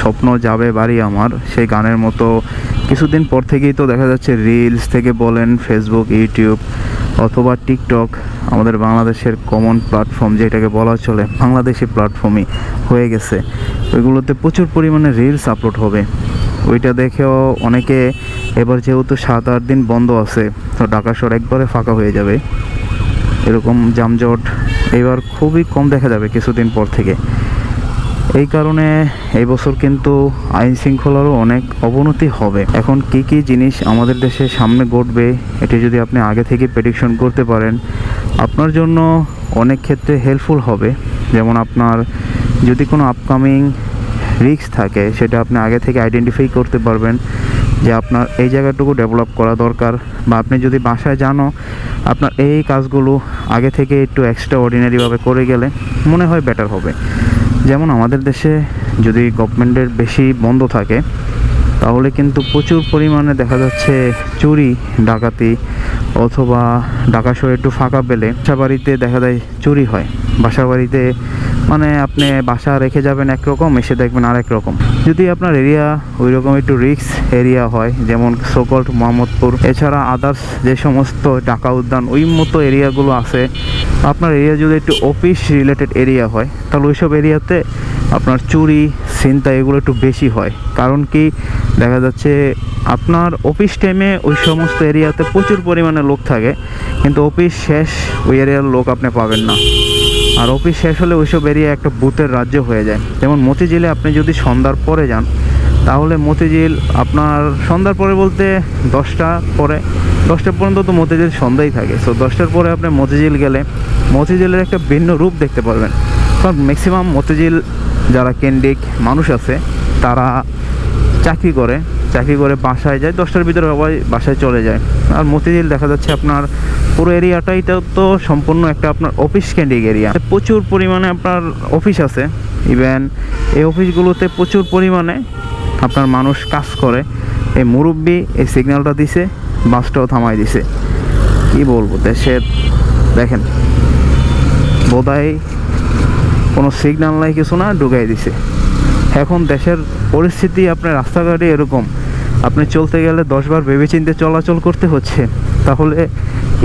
স্বপ্ন যাবে বাড়ি আমার, সেই গানের মতো কিছুদিন পর থেকেই তো দেখা যাচ্ছে রিলস থেকে বলেন, ফেসবুক, ইউটিউব অথবা টিকটক আমাদের বাংলাদেশের কমন প্ল্যাটফর্ম যেটাকে বলা চলে বাংলাদেশি প্ল্যাটফর্মই হয়ে গেছে। ওইগুলোতে প্রচুর পরিমাণে রিলস আপলোড হবে। ওইটা দেখেও অনেকে এবার যেহেতু 7-8 দিন বন্ধ আছে, তো ঢাকা শহর একবারে ফাঁকা হয়ে যাবে, এরকম যানজট এবার খুবই কম দেখা যাবে কিছুদিন পর থেকে। এই কারণে এই বছর কিন্তু আইন শৃঙ্খলারও অনেক অবনতি হবে। এখন কি কি জিনিস আমাদের দেশে সামনে ঘটবে, এটি যদি আপনি আগে থেকে প্রেডিকশন করতে পারেন, আপনার জন্য অনেক ক্ষেত্রে হেল্পফুল হবে। যেমন আপনার যদি কোনো আপকামিং রিস্ক থাকে, সেটা আপনি আগে থেকে আইডেন্টিফাই করতে পারবেন যে আপনার এই জায়গাটুকু ডেভেলপ করা দরকার, বা আপনি যদি বাসায় জানো আপনার এই কাজগুলো আগে থেকে একটু এক্সট্রা অর্ডিনারিভাবে করে গেলে মনে হয় বেটার হবে। যেমন আমাদের দেশে যদি গভর্নমেন্টের বেশি বন্ধ থাকে, তাহলে কিন্তু প্রচুর পরিমাণে দেখা যাচ্ছে চুরি ডাকাতি, অথবা ঢাকা শহরে একটু ফাঁকা পেলে বাসা বাড়িতে দেখা যায় চুরি হয়। বাসা বাড়িতে মানে আপনি বাসা রেখে যাবেন একরকম, এসে দেখবেন আরেক রকম। যদি আপনার এরিয়া ওই রকম একটু রিস্ক এরিয়া হয়, যেমন সোকল্ড মোহাম্মদপুর, এছাড়া আদার্স যে সমস্ত ঢাকা উদ্যান ওই মতো এরিয়াগুলো আছে, আপনার এরিয়া যদি একটু অফিস রিলেটেড এরিয়া হয়, তাহলে ওইসব এরিয়াতে আপনার চুরি ছিনতাই এগুলো একটু বেশি হয়। কারণ কি দেখা যাচ্ছে আপনার অফিস টাইমে ওই সমস্ত এরিয়াতে প্রচুর পরিমাণে লোক থাকে, কিন্তু অফিস শেষ ওই এরিয়ার লোক আপনি পাবেন না। আর অফিস শেষ হলে ওইসব এরিয়া একটা ভূতের রাজ্য হয়ে যায়। যেমন মতিঝিলে আপনি যদি সন্ধ্যার পরে যান, তাহলে মতিঝিল আপনার সন্ধ্যার পরে বলতে 10টা পর্যন্ত তো মতিঝিল সন্ধ্যাই থাকে। সো 10টার পরে আপনি মতিঝিল গেলে মতিঝিলের একটা ভিন্ন রূপ দেখতে পারবেন। কারণ ম্যাক্সিমাম মতিঝিল যারা কেন্দ্রিক মানুষ আছে, তারা চাকরি করে বাসায় যায়, 10টার ভিতরে সবাই বাসায় চলে যায়। আর মতিঝিল দেখা যাচ্ছে আপনার পুরো এরিয়াটাই তো সম্পূর্ণ একটা আপনার অফিস কেন্দ্রিক এরিয়া। প্রচুর পরিমাণে আপনার অফিস আছে, ইভেন এই অফিসগুলোতে প্রচুর পরিমাণে আপনার মানুষ কাজ করে। এই মুরব্বি এই সিগন্যালটা দিছে, বাসটাও থামাই দিছে। কি বলবো, দেশের দেখেন বোধহয় কোনো সিগন্যাল নাই, কিছু না, ঢুকাই দিছে। এখন দেশের পরিস্থিতি আপনার রাস্তাঘাটে এরকম, আপনি চলতে গেলে 10 বার ভেবেচিন্তে চলাচল করতে হচ্ছে। তাহলে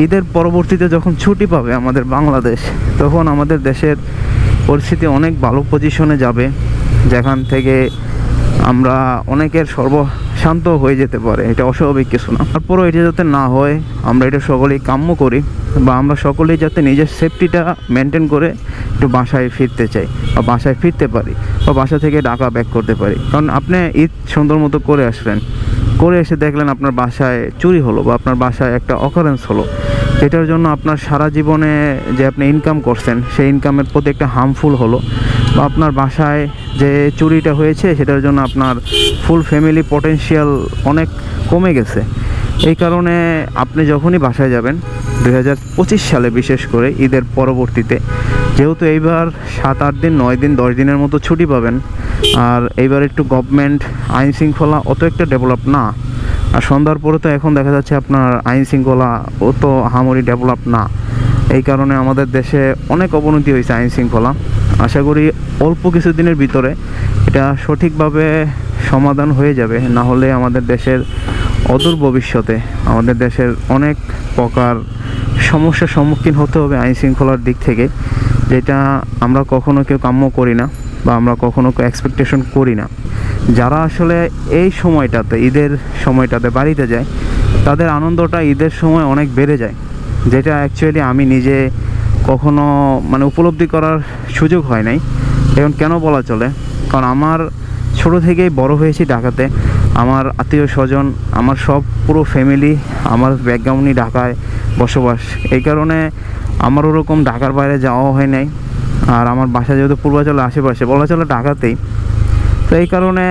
ঈদের পরবর্তীতে যখন ছুটি পাবে আমাদের বাংলাদেশ, তখন আমাদের দেশের পরিস্থিতি অনেক ভালো পজিশনে যাবে, যেখান থেকে আমরা অনেকের সর্বশান্ত হয়ে যেতে পারে। এটা অস্বাভাবিক কিছু না। তারপরও এটা যাতে না হয়, আমরা এটা সকলেই কাম্য করি, বা আমরা সকলেই যাতে নিজের সেফটিটা মেনটেন করে একটু বাসায় ফিরতে চাই, বা বাসায় ফিরতে পারি, বা বাসা থেকে ঢাকা ব্যাক করতে পারি। কারণ আপনি ঈদ সুন্দর মতো করে আসলেন, করে এসে দেখলেন আপনার বাসায় চুরি হলো, বা আপনার বাসায় একটা অকারেন্স হলো, এটার জন্য আপনার সারা জীবনে যে আপনি ইনকাম করছেন সেই ইনকামের প্রতি একটা হার্মফুল হলো, বা আপনার বাসায় যে চুরিটা হয়েছে সেটার জন্য আপনার ফুল ফ্যামিলি পটেনশিয়াল অনেক কমে গেছে। এই কারণে আপনি যখনই বাসায় যাবেন 2025 সালে, বিশেষ করে ঈদের পরবর্তীতে, যেহেতু এইবার 7-8 দিন 9 দিন 10 দিনের মতো ছুটি পাবেন, আর এইবার একটু গভর্নমেন্ট আইন শৃঙ্খলা অত একটা ডেভেলপ না, আর সন্ধ্যার পরে তো এখন দেখা যাচ্ছে আপনার আইন শৃঙ্খলা অত আহামরি ডেভেলপ না। এই কারণে আমাদের দেশে অনেক অবনতি হয়েছে আইন শৃঙ্খলা। আশা করি অল্প কিছুদিনের ভিতরে এটা সঠিকভাবে সমাধান হয়ে যাবে, না হলে আমাদের দেশের অদূর ভবিষ্যতে আমাদের দেশের অনেক প্রকার সমস্যার সম্মুখীন হতে হবে আইন শৃঙ্খলার দিক থেকে, যেটা আমরা কখনো কেউ কাম্য করি না, বা আমরা কখনো কেউ এক্সপেকটেশন করি না। যারা আসলে এই সময়টাতে, ঈদের সময়টাতে বাড়িতে যায়, তাদের আনন্দটা ঈদের সময় অনেক বেড়ে যায়, যেটা অ্যাকচুয়ালি আমি নিজে কখনো মানে উপলব্ধি করার সুযোগ হয় নাই। এখন কেন বলা চলে, কারণ আমার ছোট থেকেই বড় হয়েছি ঢাকাতে, আমার আত্মীয় স্বজন, আমার সব পুরো ফ্যামিলি, আমার ব্যাকগ্রাউন্ডই ঢাকায় বসবাস। এই কারণে আমার ওরকম ঢাকার বাইরে যাওয়া হয় নাই। আর আমার বাসা যেহেতু পূর্বাচলের আশেপাশে, বলা চলে ঢাকাতেই, তো এই কারণে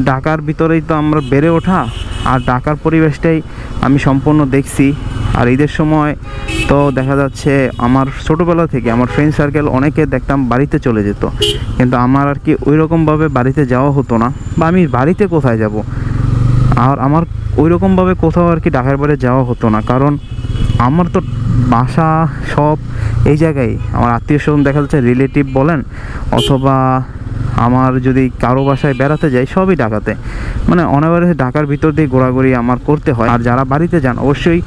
ঢাকার ভিতরেই তো আমরা বেড়ে ওঠা, আর ঢাকার পরিবেশটাই আমি সম্পূর্ণ দেখছি। আর ঈদের সময় তো দেখা যাচ্ছে আমার ছোটোবেলা থেকে আমার ফ্রেন্ড সার্কেল অনেকে দেখতাম বাড়িতে চলে যেত, কিন্তু আমার আর কি ওই রকমভাবে বাড়িতে যাওয়া হতো না, বা আমি বাড়িতে কোথায় যাব, আর আমার ওই রকমভাবে কোথাও আর কি ঢাকার বাইরে যাওয়া হতো না। কারণ আমার তো বাসা সব এই জায়গায়, আমার আত্মীয় স্বজন দেখা যাচ্ছে রিলেটিভ বলেন, অথবা আমার যদি কারো বাসায় বেড়াতে যাই সবই ঢাকাতে, মানে অনাবারে ঢাকার ভিতর দিয়ে ঘোরাঘুরি আমার করতে হয়। আর যারা বাড়িতে যান অবশ্যই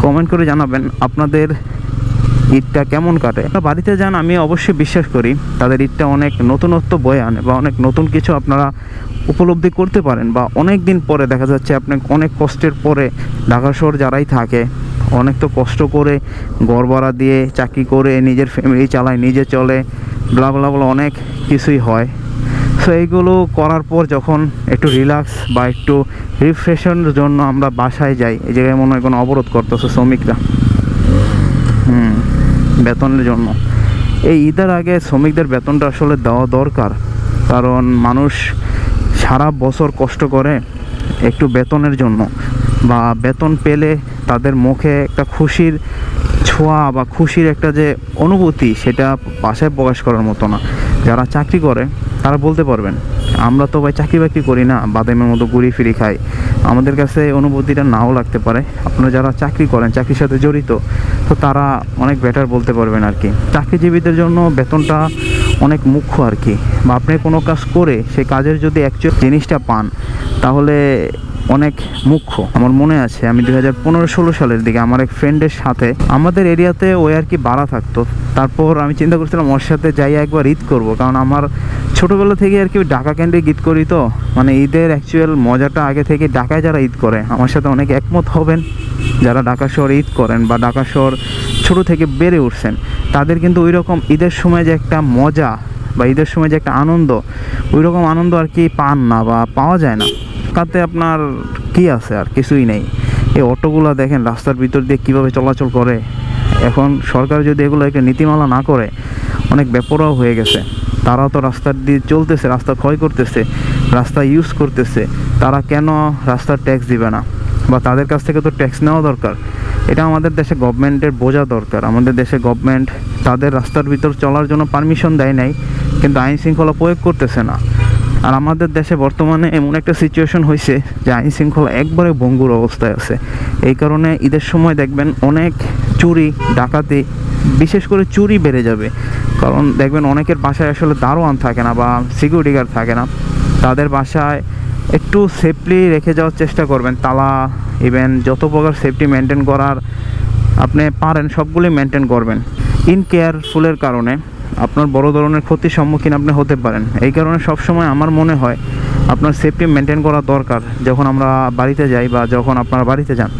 কমেন্ট করে জানাবেন আপনাদের ঈদটা কেমন কাটে। বাড়িতে যান, আমি অবশ্যই বিশ্বাস করি তাদের ঈদটা অনেক নতুনত্ব বয়ে আনে বা অনেক নতুন কিছু আপনারা উপলব্ধি করতে পারেন। বা অনেক দিন পরে দেখা যাচ্ছে আপনি অনেক কষ্টের পরে ঢাকা শহর যারাই থাকে অনেক তো কষ্ট করে ঘর ভাড়া দিয়ে চাকরি করে নিজের ফ্যামিলি চালায়, নিজে চলে, ব্লা ব্লা ব্লা অনেক কিছুই হয়। সো এইগুলো করার পর যখন একটু রিল্যাক্স বা একটু রিফ্রেশনের জন্য আমরা বাসায় যাই, এই জায়গায় মনে হয় কোনো অবরোধ করতেছে শ্রমিকরা বেতনের জন্য। এই ঈদের আগে শ্রমিকদের বেতনটা আসলে দেওয়া দরকার, কারণ মানুষ সারা বছর কষ্ট করে একটু বেতনের জন্য, বা বেতন পেলে তাদের মুখে একটা খুশির ছোঁয়া বা খুশির একটা যে অনুভূতি সেটা ভাষায় প্রকাশ করার মতো না। যারা চাকরি করে তারা বলতে পারবেন, আমরা তো ভাই চাকরি বাকরি করি না, বাদামের মতো ঘুরি ফিরি খাই, আমাদের কাছে অনুভূতিটা নাও লাগতে পারে। আপনারা যারা চাকরি করেন, চাকরির সাথে জড়িত, তো তারা অনেক বেটার বলতে পারবেন আর কি। চাকরিজীবীদের জন্য বেতনটা অনেক মুখ্য আর কি। বা আপনি কোনো কাজ করে সেই কাজের যদি অ্যাকচুয়াল জিনিসটা পান তাহলে অনেক মুখ্য। আমার মনে আছে আমি 2015-16 সালের দিকে আমার এক ফ্রেন্ডের সাথে আমাদের এরিয়াতে ওই আর কি ভাড়া থাকতো। তারপর আমি চিন্তা করছিলাম ওর সাথে যাই একবার ঈদ করব, কারণ আমার ছোটোবেলা থেকে আর কি ঢাকা কেন্দ্রিক ঈদ করি, তো মানে ঈদের অ্যাকচুয়াল মজাটা আগে থেকে ঢাকায় যারা ঈদ করে আমার সাথে অনেক একমত হবেন। যারা ঢাকা শহরে ঈদ করেন বা ঢাকা শহর ছোটো থেকে বেড়ে উঠছেন তাদের কিন্তু ওই রকম ঈদের সময় যে একটা মজা বা ঈদের সময় যে একটা আনন্দ, ওই রকম আনন্দ আর কি পান না বা পাওয়া যায় না। ঢাকাতে আপনার কি আছে, আর কিছুই নেই। এই অটোগুলো দেখেন রাস্তার ভিতর দিয়ে কীভাবে চলাচল করে। এখন সরকার যদি এগুলো একটা নীতিমালা না করে, অনেক বেপরোয়া হয়ে গেছে। তারাও তো রাস্তার দিয়ে চলতেছে, রাস্তা ক্ষয় করতেছে, রাস্তা ইউজ করতেছে, তারা কেন রাস্তার ট্যাক্স দিবে না? বা তাদের কাছ থেকে তো ট্যাক্স নেওয়া দরকার। এটা আমাদের দেশে গভর্নমেন্টের বোঝা দরকার। আমাদের দেশে গভর্নমেন্ট তাদের রাস্তার ভিতর চলার জন্য পারমিশন দেয় নাই, কিন্তু আইন শৃঙ্খলা প্রয়োগ করতেছে না। আর আমাদের দেশে বর্তমানে এমন একটা সিচুয়েশন হয়েছে যে আইন শৃঙ্খলা একবারে ভঙ্গুর অবস্থায় আছে। এই কারণে ঈদের সময় দেখবেন অনেক চুরি ডাকাতি, বিশেষ করে চুরি বেড়ে যাবে। কারণ দেখবেন অনেকের বাসায় আসলে দারোয়ান থাকে না বা সিকিউরিটি গার্ড থাকে না। তাদের বাসায় একটু সেফলি রেখে যাওয়ার চেষ্টা করবেন। তালা, ইভেন যত প্রকার সেফটি মেনটেন করার আপনি পারেন সবগুলি মেনটেন করবেন। ইনকেয়ারফুলের কারণে আপনার বড় ধরনের ক্ষতির সম্মুখীন আপনি হতে পারেন। এই কারণে সবসময় আমার মনে হয় আপনার সেফটি মেনটেন করা দরকার যখন আমরা বাড়িতে যাই বা যখন আপনারা বাড়িতে যান।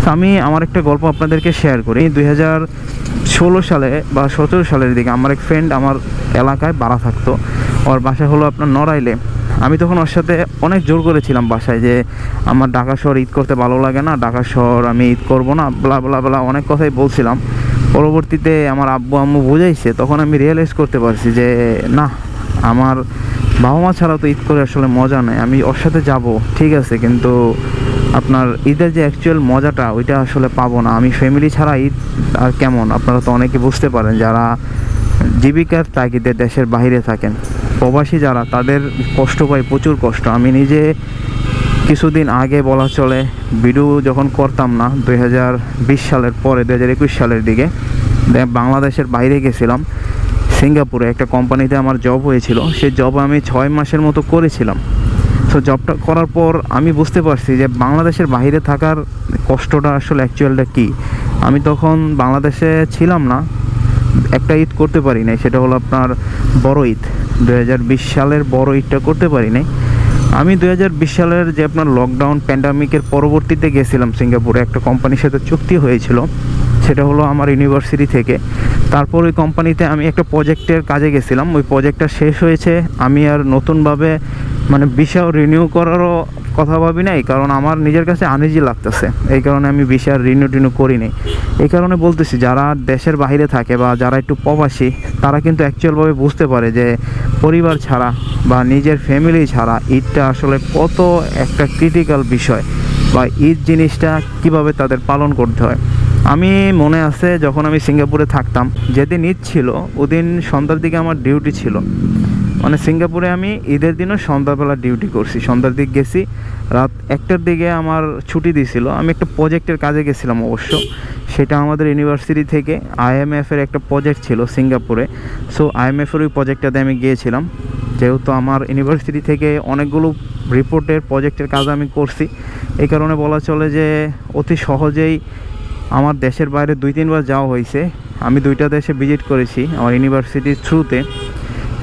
তো আমি আমার একটা গল্প আপনাদেরকে শেয়ার করি। 2016 সালে বা 17 সালের দিকে আমার এক ফ্রেন্ড আমার এলাকায় ভাড়া থাকতো। ওর বাসা হলো আপনার নড়াইলে। আমি তখন ওর সাথে অনেক জোর করেছিলাম বাসায় যে আমার ঢাকা শহর ঈদ করতে ভালো লাগে না, ঢাকা শহর আমি ঈদ করবো না, বলা বলা বলা অনেক কথাই বলছিলাম। পরবর্তীতে আমার আব্বু আম্মু বুঝাইছে, তখন আমি রিয়েলাইজ করতে পারছি যে না, আমার বাবা মা ছাড়া তো ঈদ করে আসলে মজা নেই। আমি ওর সাথে যাব ঠিক আছে, কিন্তু আপনার ঈদের যে অ্যাকচুয়াল মজাটা ওইটা আসলে পাবো না। আমি ফ্যামিলি ছাড়া ঈদ আর কেমন, আপনারা তো অনেকে বুঝতে পারেন যারা জীবিকার তাগিদে দেশের বাইরে থাকেন, প্রবাসী যারা, তাদের কষ্ট পায়, প্রচুর কষ্ট। আমি নিজে কিছুদিন আগে বলা চলে ভিডিও যখন করতাম না 2020 সালের পরে 2021 সালের দিকে বাংলাদেশের বাইরে গেছিলাম, সিঙ্গাপুরে একটা কোম্পানিতে আমার জব হয়েছিল। সেই জব আমি 6 মাসের মতো করেছিলাম। তো জবটা করার পর আমি বুঝতে পারছি যে বাংলাদেশের বাইরে থাকার কষ্টটা আসলে অ্যাকচুয়ালটা কী। আমি তখন বাংলাদেশে ছিলাম না, একটা ঈদ করতে পারি নাই, সেটা হলো আপনার বড় ঈদ। 2020 সালের বড় ঈদটা করতে পারি নাই। আমি 2020 সালের যে আপনার লকডাউন প্যান্ডামিকের পরবর্তীতে গেছিলাম সিঙ্গাপুরে, একটা কোম্পানির সাথে চুক্তি হয়েছিল, সেটা হলো আমার ইউনিভার্সিটি থেকে। তারপর ওই কোম্পানিতে আমি একটা প্রজেক্টের কাজে গেছিলাম। ওই প্রজেক্টটা শেষ হয়েছে, আমি আর নতুনভাবে মানে ভিসাও রিনিউ করারও কথা ভাবি নাই, কারণ আমার নিজের কাছে আনইজি লাগতেছে। এই কারণে আমি ভিসা রিনিউ করি নাই। এই কারণে বলতেছি, যারা দেশের বাইরে থাকে বা যারা একটু প্রবাসী, তারা কিন্তু অ্যাকচুয়ালভাবে বুঝতে পারে যে পরিবার ছাড়া বা নিজের ফ্যামিলি ছাড়া ঈদটা আসলে কত একটা ক্রিটিক্যাল বিষয়, বা ঈদ জিনিসটা কিভাবে তাদের পালন করতে হয়। আমি মনে আছে যখন আমি সিঙ্গাপুরে থাকতাম, যেদিন ঈদ ছিল ওদিন সন্ধ্যার দিকে আমার ডিউটি ছিল। মানে সিঙ্গাপুরে আমি ঈদের দিনও সন্ধ্যাবেলা ডিউটি করছি, সন্ধ্যার দিক গেছি, রাত 1টার দিকে আমার ছুটি দিয়েছিল। আমি একটা প্রজেক্টের কাজে গেছিলাম অবশ্য, সেটা আমাদের ইউনিভার্সিটি থেকে IMF-এর একটা প্রজেক্ট ছিল সিঙ্গাপুরে। সো IMF-এর ওই প্রজেক্টটাতে আমি গিয়েছিলাম। যেহেতু আমার ইউনিভার্সিটি থেকে অনেকগুলো রিপোর্টের প্রজেক্টের কাজ আমি করছি, এই কারণে বলা চলে যে অতি সহজেই আমার দেশের বাইরে 2-3 বার যাওয়া হয়েছে। আমি 2টা দেশে ভিজিট করেছি আমার ইউনিভার্সিটির থ্রুতে।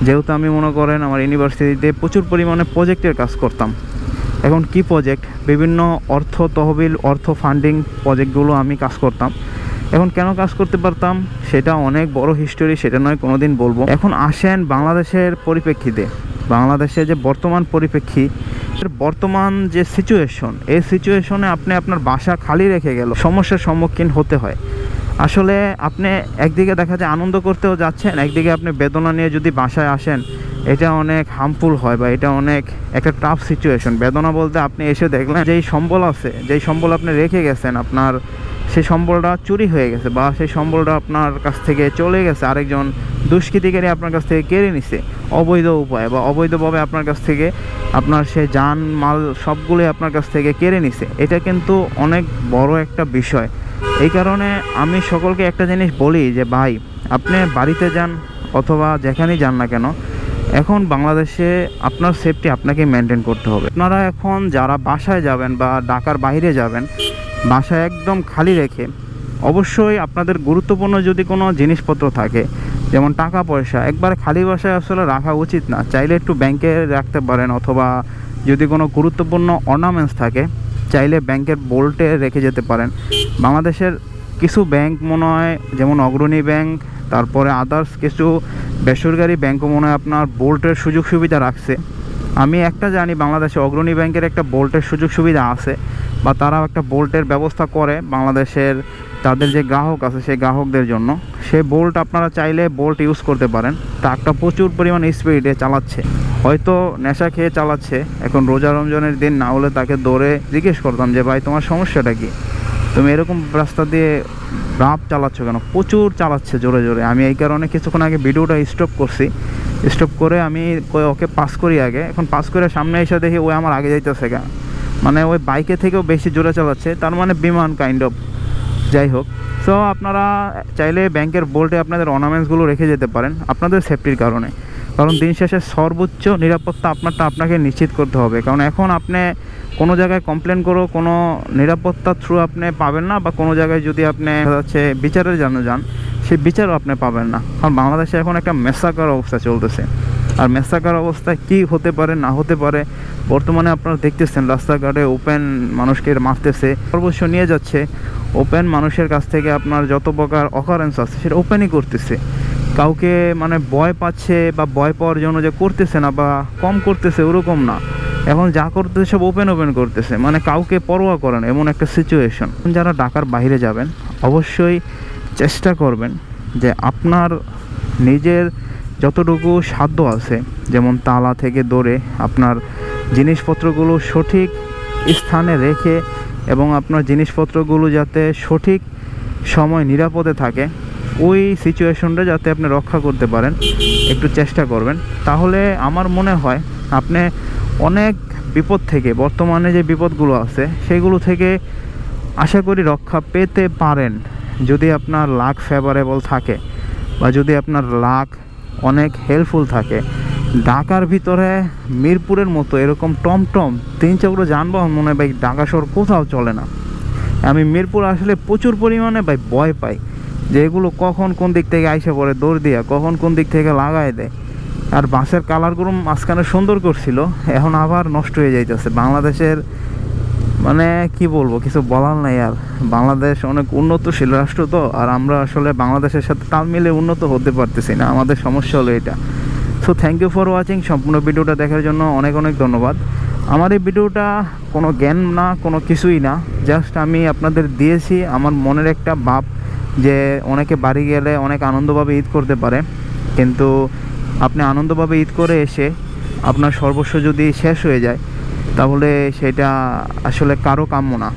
যেহেতু আমি মনে করেন আমার ইউনিভার্সিটিতে প্রচুর পরিমাণে প্রজেক্টের কাজ করতাম। এখন কি প্রজেক্ট, বিভিন্ন অর্থ তহবিল, অর্থ ফান্ডিং প্রজেক্টগুলো আমি কাজ করতাম। এখন কেন কাজ করতে পারতাম সেটা অনেক বড় হিস্টোরি, সেটা নয় কোনো দিন বলবো। এখন আসেন বাংলাদেশের পরিপ্রেক্ষিতে, বাংলাদেশের যে বর্তমান পরিপ্রেক্ষী, বর্তমান যে সিচুয়েশন, এই সিচুয়েশনে আপনি আপনার বাসা খালি রেখে গেল সমস্যার সম্মুখীন হতে হয়। আসলে আপনি একদিকে দেখা যায় আনন্দ করতেও যাচ্ছেন, একদিকে আপনি বেদনা নিয়ে যদি বাসায় আসেন, এটা অনেক হার্মফুল হয় বা এটা অনেক একটা টাফ সিচুয়েশন। বেদনা বলতে আপনি এসে দেখলেন যেই সম্বল আছে, যেই সম্বল আপনি রেখে গেছেন, আপনার সেই সম্বলটা চুরি হয়ে গেছে বা সেই সম্বলটা আপনার কাছ থেকে চলে গেছে, আরেকজন দুষ্কৃতিকারী আপনার কাছ থেকে কেড়ে নিছে অবৈধ উপায়ে বা অবৈধভাবে আপনার কাছ থেকে আপনার সে যান মাল সবগুলোই আপনার কাছ থেকে কেড়ে নিছে। এটা কিন্তু অনেক বড় একটা বিষয়। এই কারণে আমি সকলকে একটা জিনিস বলি যে ভাই, আপনি বাড়িতে যান অথবা যেখানেই যান না কেন, এখন বাংলাদেশে আপনার সেফটি আপনাকে মেনটেন করতে হবে। আপনারা এখন যারা বাসায় যাবেন বা ঢাকার বাইরে যাবেন, বাসায় একদম খালি রেখে, অবশ্যই আপনাদের গুরুত্বপূর্ণ যদি কোনো জিনিসপত্র থাকে, যেমন টাকা পয়সা, একবার খালি বাসায় আসলে রাখা উচিত না। চাইলে একটু ব্যাংকে রাখতে পারেন, অথবা যদি কোনো গুরুত্বপূর্ণ অর্নামেন্টস থাকে চাইলে ব্যাংকের বোল্টে রেখে যেতে পারেন। বাংলাদেশের কিছু ব্যাংক মনে হয়, যেমন অগ্রণী ব্যাংক, তারপরে আদার্স কিছু বেসরকারি ব্যাংকও মনে হয় আপনার বোল্টের সুযোগ সুবিধা রাখছে। আমি একটা জানি বাংলাদেশে অগ্রণী ব্যাংকের একটা বোল্টের সুযোগ সুবিধা আছে, বা তারাও একটা বোল্টের ব্যবস্থা করে বাংলাদেশের তাদের যে গ্রাহক আছে সেই গ্রাহকদের জন্য। সে বোল্ট আপনারা চাইলে বোল্ট ইউজ করতে পারেন। ট্রাকটা প্রচুর পরিমাণ স্পিডে চালাচ্ছে, হয়তো নেশা খেয়ে চালাচ্ছে। এখন রোজা রমজানের দিন, না হলে তাকে দৌড়ে জিজ্ঞেস করতাম যে ভাই তোমার সমস্যাটা কি, তুমি এরকম রাস্তা দিয়ে রাপ চালাচ্ছ কেন, প্রচুর চালাচ্ছে জোরে জোরে। আমি এই কারণে কিছুক্ষণ আগে ভিডিওটা স্টপ করছি, স্টপ করে আমি ওকে পাস করি আগে। এখন পাস করে সামনে এসে দেখি ওই আমার আগে যাইতেছে কেন, মানে ওই বাইকে থেকেও বেশি জোরে চালাচ্ছে, তার মানে বিমান কাইন্ড অফ। যাই হোক, সো আপনারা চাইলে ব্যাংকের বোল্টে আপনাদের অর্নামেন্টসগুলো রেখে যেতে পারেন আপনাদের সেফটির কারণে। কারণ দিন শেষে সর্বোচ্চ নিরাপত্তা আপনাকে নিশ্চিত করতে হবে। কারণ এখন আপনি কোনো জায়গায় কমপ্লেন করো, কোনো নিরাপত্তার থ্রু আপনি পাবেন না, বা কোনো জায়গায় যদি আপনি হচ্ছে বিচারের জন্য যান, সেই বিচারও আপনি পাবেন না। কারণ বাংলাদেশে এখন একটা মেসাকার অবস্থা চলতেছে। আর মেসাকার অবস্থায় কী হতে পারে না হতে পারে, বর্তমানে আপনারা দেখতেছেন রাস্তাঘাটে ওপেন মানুষকে মারতেছে, সর্বস্ব নিয়ে যাচ্ছে, ওপেন মানুষের কাছ থেকে আপনার যত প্রকার অকারেন্স আছে সেটা ওপেনই করতেছে। কাউকে মানে ভয় পাচ্ছে বা ভয় পাওয়ার জন্য যে করতেছে না বা কম করতেছে ওরকম না, এখন যা করতেছে সব ওপেন করতেছে, মানে কাউকে পরোয়া করে না, এমন একটা সিচুয়েশন। যারা ঢাকার বাইরে যাবেন অবশ্যই চেষ্টা করবেন যে আপনার নিজের যতটুকু সাধ্য আছে, যেমন তালা থেকে ধরে আপনার জিনিসপত্রগুলো সঠিক স্থানে রেখে এবং আপনার জিনিসপত্রগুলো যাতে সঠিক সময় নিরাপদে থাকে, ওই সিচুয়েশনটা যাতে আপনি রক্ষা করতে পারেন, একটু চেষ্টা করবেন। তাহলে আমার মনে হয় আপনি অনেক বিপদ থেকে, বর্তমানে যে বিপদগুলো আছে সেগুলো থেকে আশা করি রক্ষা পেতে পারেন, যদি আপনার লাক ফেভারেবল থাকে বা যদি আপনার লাক অনেক হেল্পফুল থাকে। ঢাকার ভিতরে মিরপুরের মতো এরকম টমটম 3-4 যানবাহন মনে হয় ভাই ঢাকা শহর কোথাও চলে না। আমি মিরপুর আসলে প্রচুর পরিমাণে ভাই ভয় পাই যে এগুলো কখন কোন দিক থেকে আইসে পড়ে দৌড় দিয়া, কখন কোন দিক থেকে লাগায় দেয়। আর বাসের কালারগুলো মাঝখানে সুন্দর করছিল, এখন আবার নষ্ট হয়ে যাইতেছে। বাংলাদেশের মানে কি বলবো, কিছু বলার নাই। আর বাংলাদেশ অনেক উন্নতশীল রাষ্ট্র তো, আর আমরা আসলে বাংলাদেশের সাথে তাল মিলে উন্নত হতে পারতেছি না, আমাদের সমস্যা হলো এটা। So thank you for watching. সম্পূর্ণ ভিডিওটা দেখার জন্য অনেক অনেক ধন্যবাদ। আমার এই ভিডিওটা কোনো জ্ঞান না, কোনো কিছুই না, জাস্ট আমি আপনাদের দিয়েছি আমার মনের একটা ভাব যে অনেকে বাড়ি গেলে অনেক আনন্দভাবে ঈদ করতে পারে, কিন্তু আপনি আনন্দভাবে ঈদ করে এসে আপনার সর্বস্ব যদি শেষ হয়ে যায় তাহলে সেটা আসলে কারো কাম্য না।